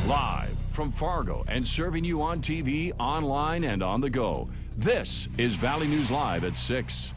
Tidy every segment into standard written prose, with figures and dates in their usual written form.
Live from Fargo and serving you on TV, online, and on the go. This is Valley News Live at 6.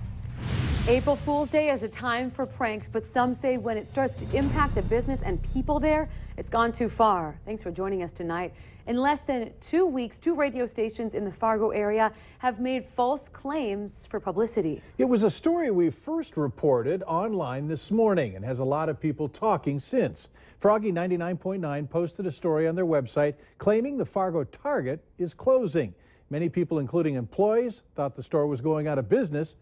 April Fool's Day is a time for pranks, but some say when it starts to impact a business and people there, it's gone too far. Thanks for joining us tonight. In less than 2 weeks, 2 radio stations in the Fargo area have made false claims for publicity. It was a story we first reported online this morning and has a lot of people talking since. Froggy 99.9 posted a story on their website claiming the Fargo Target is closing. Many people, including employees, thought the store was going out of business.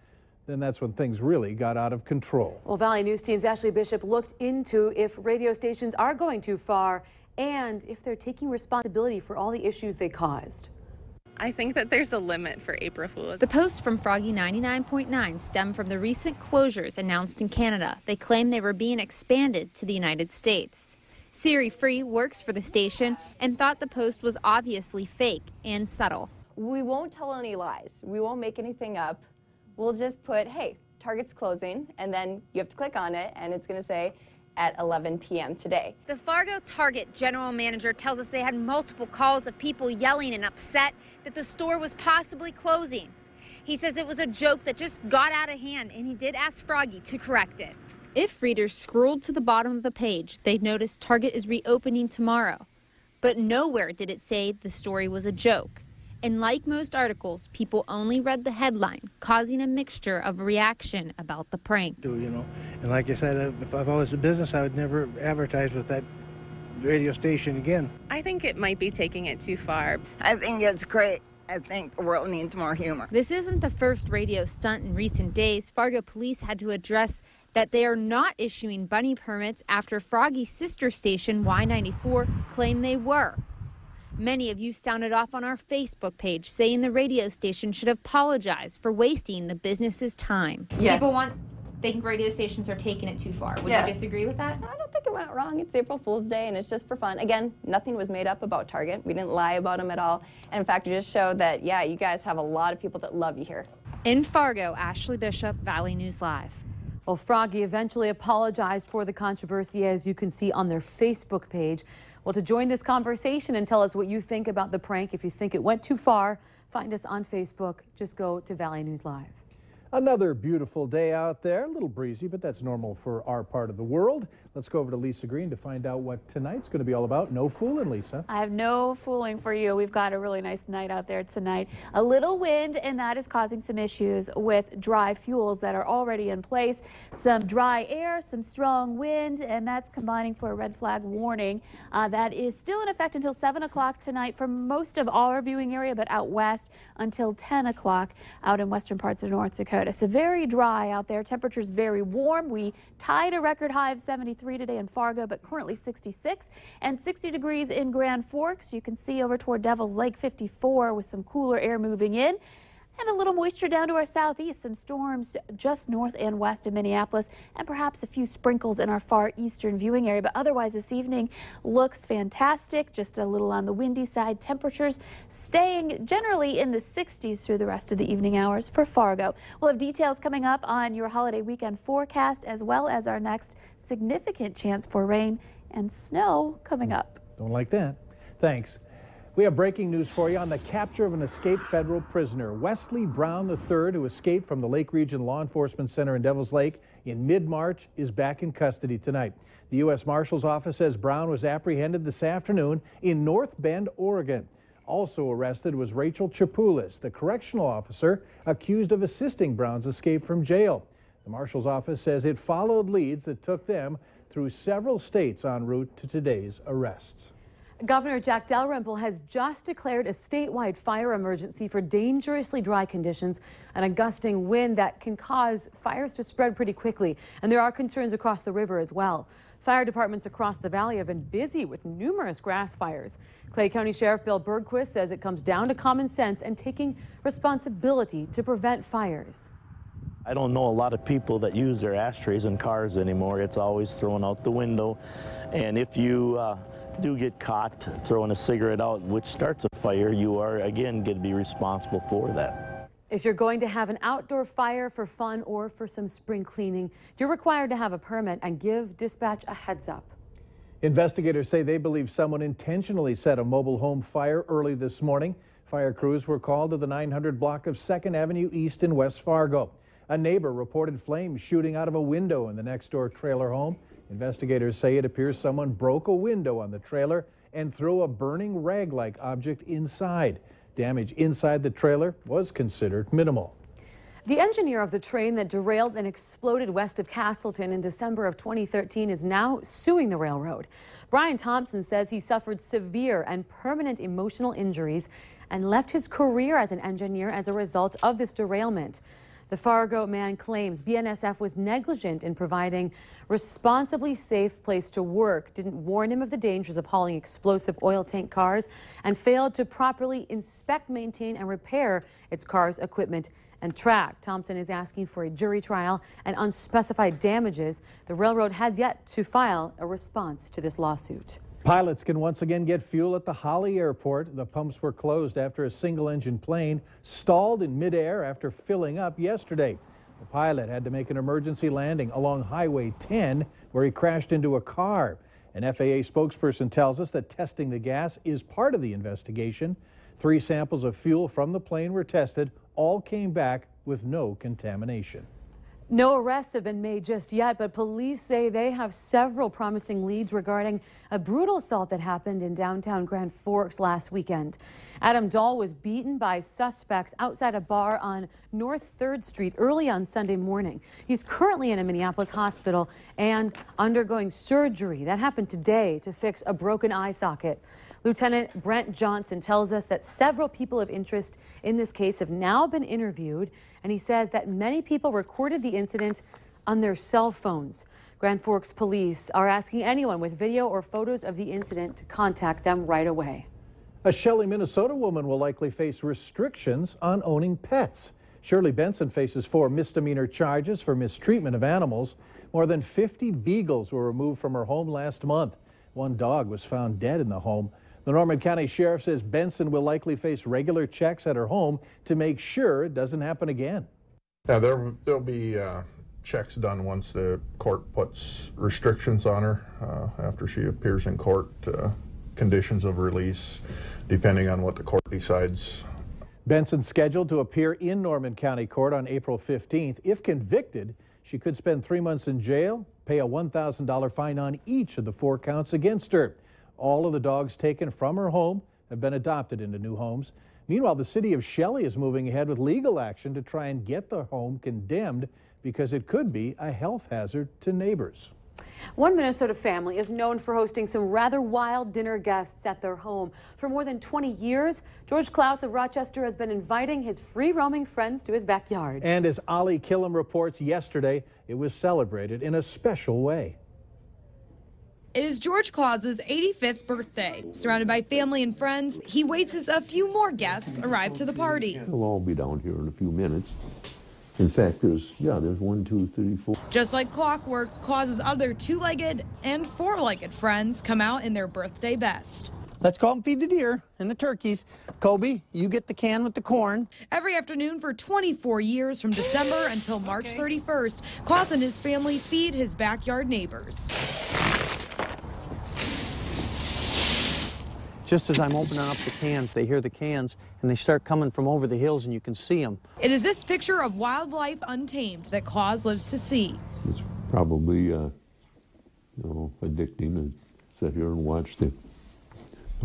Then that's when things really got out of control. Well, Valley News Team's Ashley Bishop looked into if radio stations are going too far and if they're taking responsibility for all the issues they caused. I think that there's a limit for April Fools. The post from Froggy 99.9 stemmed from the recent closures announced in Canada. They claim they were being expanded to the United States. Siri Free works for the station and thought the post was obviously fake and subtle. We won't tell any lies. We won't make anything up. We'll just put, hey, Target's closing, and then you have to click on it, and it's going to say at 11 p.m. today. The Fargo Target general manager tells us they had multiple calls of people yelling and upset that the store was possibly closing. He says it was a joke that just got out of hand, and he did ask Froggy to correct it. If readers scrolled to the bottom of the page, they'd notice Target is reopening tomorrow. But nowhere did it say the story was a joke. And like most articles, people only read the headline, causing a mixture of reaction about the prank. And like I said, if I was a business, I would never advertise with that radio station again. I think it might be taking it too far. I think it's great. I think the world needs more humor. This isn't the first radio stunt in recent days. Fargo police had to address that they are not issuing bunny permits after Froggy's sister station, Y94, claimed they were. Many of you sounded off on our Facebook page saying the radio station should apologize for wasting the business's time. Yeah. People think radio stations are taking it too far. Would you disagree with that? I don't think it went wrong. It's April Fool's Day, and it's just for fun. Again, nothing was made up about Target. We didn't lie about them at all. And in fact, it just showed that, yeah, you guys have a lot of people that love you here. In Fargo, Ashley Bishop, Valley News Live. Well, Froggy eventually apologized for the controversy, as you can see on their Facebook page. Well, to join this conversation and tell us what you think about the prank, if you think it went too far, find us on Facebook. Just go to Valley News Live. Another beautiful day out there, a little breezy, but that's normal for our part of the world. Let's go over to Lisa Green to find out what tonight's going to be all about. No fooling, Lisa. I have no fooling for you. We've got a really nice night out there tonight. A little wind, and that is causing some issues with dry fuels that are already in place. Some dry air, some strong wind, and that's combining for a red flag warning. That is still in effect until 7 o'clock tonight for most of our viewing area, but out west until 10 o'clock out in western parts of North Dakota. So very dry out there. Temperatures very warm. We tied a record high of 73 today in Fargo, but currently 66 and 60 degrees in Grand Forks. You can see over toward Devil's Lake 54 with some cooler air moving in. And a little moisture down to our southeast, some storms just north and west of Minneapolis, and perhaps a few sprinkles in our far eastern viewing area. But otherwise, this evening looks fantastic, just a little on the windy side. Temperatures staying generally in the 60s through the rest of the evening hours for Fargo. We'll have details coming up on your holiday weekend forecast, as well as our next significant chance for rain and snow coming up. Don't like that. Thanks. We have breaking news for you on the capture of an escaped federal prisoner. Wesley Brown III, who escaped from the Lake Region Law Enforcement Center in Devils Lake in mid-March, is back in custody tonight. The U.S. Marshal's Office says Brown was apprehended this afternoon in North Bend, Oregon. Also arrested was Rachel Chapulis, the correctional officer accused of assisting Brown's escape from jail. The Marshal's Office says it followed leads that took them through several states en route to today's arrests. Governor Jack Dalrymple has just declared a statewide fire emergency for dangerously dry conditions and a gusting wind that can cause fires to spread pretty quickly. And there are concerns across the river as well. Fire departments across the valley have been busy with numerous grass fires. Clay County Sheriff Bill Bergquist says it comes down to common sense and taking responsibility to prevent fires. I don't know a lot of people that use their ashtrays in cars anymore. It's always thrown out the window. And if you do get caught throwing a cigarette out, which starts a fire, you are, again, going to be responsible for that. If you're going to have an outdoor fire for fun or for some spring cleaning, you're required to have a permit and give dispatch a heads up. Investigators say they believe someone intentionally set a mobile home fire early this morning. Fire crews were called to the 900 block of 2nd Avenue East in West Fargo. A neighbor reported flames shooting out of a window in the next-door trailer home. Investigators say it appears someone broke a window on the trailer and threw a burning rag-like object inside. Damage inside the trailer was considered minimal. The engineer of the train that derailed and exploded west of Castleton in December of 2013 is now suing the railroad. Brian Thompson says he suffered severe and permanent emotional injuries and left his career as an engineer as a result of this derailment. The Fargo man claims BNSF was negligent in providing responsibly safe place to work, didn't warn him of the dangers of hauling explosive oil tank cars, and failed to properly inspect, maintain, and repair its car's equipment and track. Thompson is asking for a jury trial and unspecified damages. The railroad has yet to file a response to this lawsuit. Pilots can once again get fuel at the Holly Airport. The pumps were closed after a single-engine plane stalled in midair after filling up yesterday. The pilot had to make an emergency landing along Highway 10 where he crashed into a car. An FAA spokesperson tells us that testing the gas is part of the investigation. 3 samples of fuel from the plane were tested. All came back with no contamination. No arrests have been made just yet, but police say they have several promising leads regarding a brutal assault that happened in downtown Grand Forks last weekend. Adam Dahl was beaten by suspects outside a bar on North 3rd Street early on Sunday morning. He's currently in a Minneapolis hospital and undergoing surgery. That happened today to fix a broken eye socket. Lieutenant Brent Johnson tells us that several people of interest in this case have now been interviewed, and he says that many people recorded the incident on their cell phones. Grand Forks police are asking anyone with video or photos of the incident to contact them right away. A Shelley, Minnesota woman will likely face restrictions on owning pets. Shirley Benson faces 4 misdemeanor charges for mistreatment of animals. More than 50 beagles were removed from her home last month. 1 dog was found dead in the home. The Norman County Sheriff says Benson will likely face regular checks at her home to make sure it doesn't happen again. Yeah, there'll be checks done once the court puts restrictions on her after she appears in court, conditions of release, depending on what the court decides. Benson's scheduled to appear in Norman County Court on April 15th. If convicted, she could spend 3 months in jail, pay a $1,000 fine on each of the 4 counts against her. All of the dogs taken from her home have been adopted into new homes. Meanwhile, the city of Shelley is moving ahead with legal action to try and get the home condemned because it could be a health hazard to neighbors. One Minnesota family is known for hosting some rather wild dinner guests at their home. For more than 20 years, George Klaus of Rochester has been inviting his free-roaming friends to his backyard. And as Ollie Killam reports, yesterday it was celebrated in a special way. It is George Klaus's 85th birthday. Surrounded by family and friends, he waits as a few more guests arrive to the party. They'll all be down here in a few minutes. In fact, there's 1, 2, 3, 4. Just like clockwork, Klaus's other 2-legged and 4-legged friends come out in their birthday best. Let's go out and feed the deer and the turkeys. Kobe, you get the can with the corn. Every afternoon for 24 years, from December until March 31st, Klaus and his family feed his backyard neighbors. Just as I'm opening up the cans, they hear the cans, and they start coming from over the hills, and you can see them. It is this picture of wildlife untamed that Klaus lives to see. It's probably, addicting to sit here and watch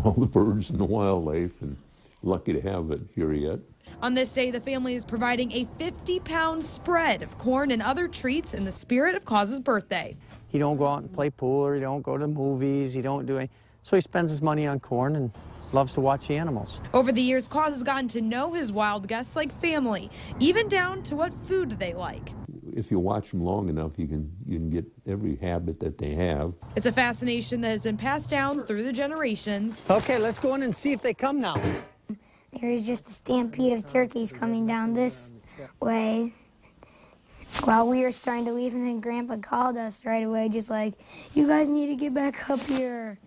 all the birds and the wildlife, and lucky to have it here yet. On this day, the family is providing a 50-pound spread of corn and other treats in the spirit of Klaus's birthday. He don't go out and play pool, or he don't go to movies, he don't do anything. So he spends his money on corn and loves to watch the animals. Over the years, Klaus has gotten to know his wild guests like family, even down to what food they like. If you watch them long enough, you can get every habit that they have. It's a fascination that has been passed down through the generations. Okay, let's go in and see if they come now. There's just a stampede of turkeys coming down this way. While we were starting to leave, and then Grandpa called us right away, just like, you guys need to get back up here.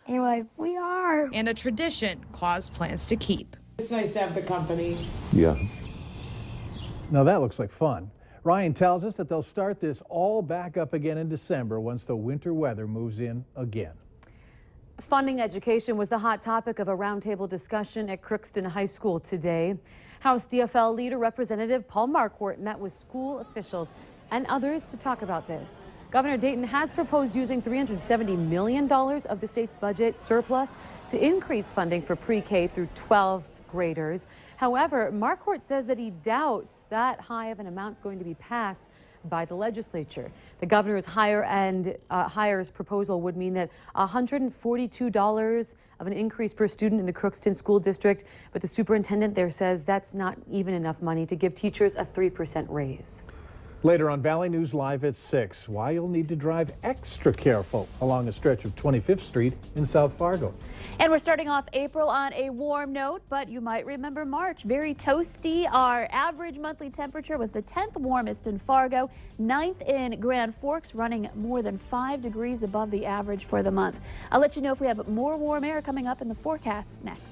And we're like, we are. And a tradition Klaus plans to keep. It's nice to have the company. Yeah. Now that looks like fun. Ryan tells us that they'll start this all back up again in December once the winter weather moves in again. Funding education was the hot topic of a roundtable discussion at Crookston High School today. House DFL leader Representative Paul Marquardt met with school officials and others to talk about this. Governor Dayton has proposed using $370 million of the state's budget surplus to increase funding for pre-K through 12th graders. However, Marquardt says that he doubts that high of an amount is going to be passed by the legislature. The governor's hires proposal would mean that $142 of an increase per student in the Crookston School District, but the superintendent there says that's not even enough money to give teachers a 3% raise. Later on Valley News Live at 6, why you'll need to drive extra careful along a stretch of 25th Street in South Fargo. And we're starting off April on a warm note, but you might remember March. Very toasty. Our average monthly temperature was the 10th warmest in Fargo, 9th in Grand Forks, running more than 5 degrees above the average for the month. I'll let you know if we have more warm air coming up in the forecast next.